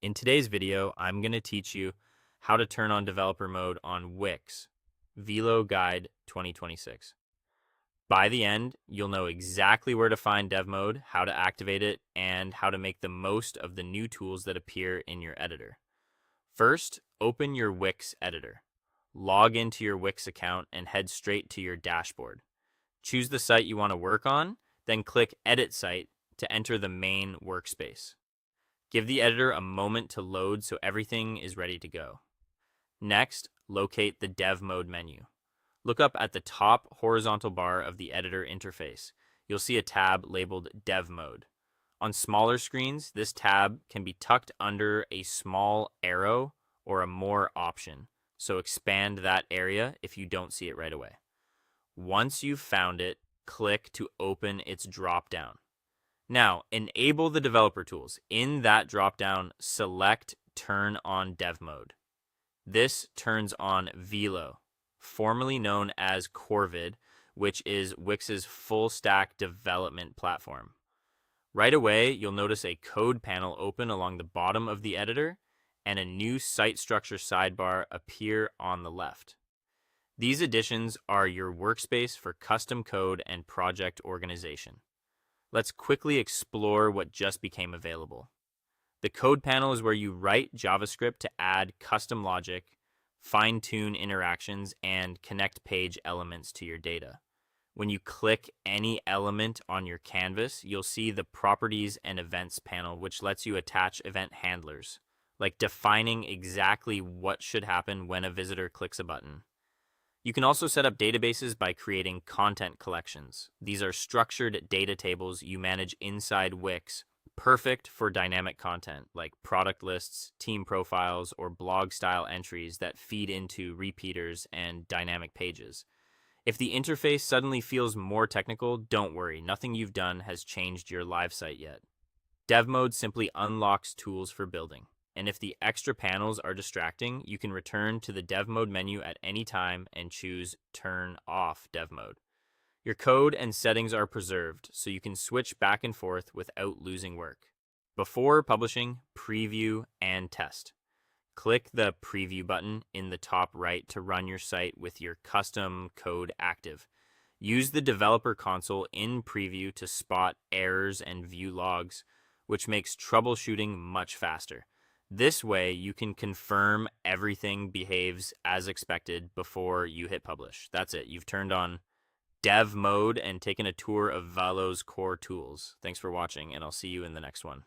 In today's video, I'm going to teach you how to turn on developer mode on Wix, Velo Guide 2026. By the end, you'll know exactly where to find dev mode, how to activate it, and how to make the most of the new tools that appear in your editor. First, open your Wix editor. Log into your Wix account and head straight to your dashboard. Choose the site you want to work on, then click Edit Site to enter the main workspace. Give the editor a moment to load so everything is ready to go. Next, locate the Dev Mode menu. Look up at the top horizontal bar of the editor interface. You'll see a tab labeled Dev Mode. On smaller screens, this tab can be tucked under a small arrow or a More option, so expand that area if you don't see it right away. Once you've found it, click to open its drop-down. Now, enable the developer tools. In that dropdown, select Turn on Dev Mode. This turns on Velo, formerly known as Corvid, which is Wix's full-stack development platform. Right away, you'll notice a code panel open along the bottom of the editor and a new site structure sidebar appear on the left. These additions are your workspace for custom code and project organization. Let's quickly explore what just became available. The code panel is where you write JavaScript to add custom logic, fine-tune interactions, and connect page elements to your data. When you click any element on your canvas, you'll see the Properties and Events panel, which lets you attach event handlers, like defining exactly what should happen when a visitor clicks a button. You can also set up databases by creating content collections. These are structured data tables you manage inside Wix, perfect for dynamic content like product lists, team profiles, or blog-style entries that feed into repeaters and dynamic pages. If the interface suddenly feels more technical, don't worry, nothing you've done has changed your live site yet. Dev mode simply unlocks tools for building. And if the extra panels are distracting, you can return to the Dev Mode menu at any time and choose Turn Off Dev Mode. Your code and settings are preserved, so you can switch back and forth without losing work. Before publishing, preview, and test. Click the Preview button in the top right to run your site with your custom code active. Use the developer console in Preview to spot errors and view logs, which makes troubleshooting much faster. This way, you can confirm everything behaves as expected before you hit publish. That's it. You've turned on dev mode and taken a tour of Velo's core tools. Thanks for watching, and I'll see you in the next one.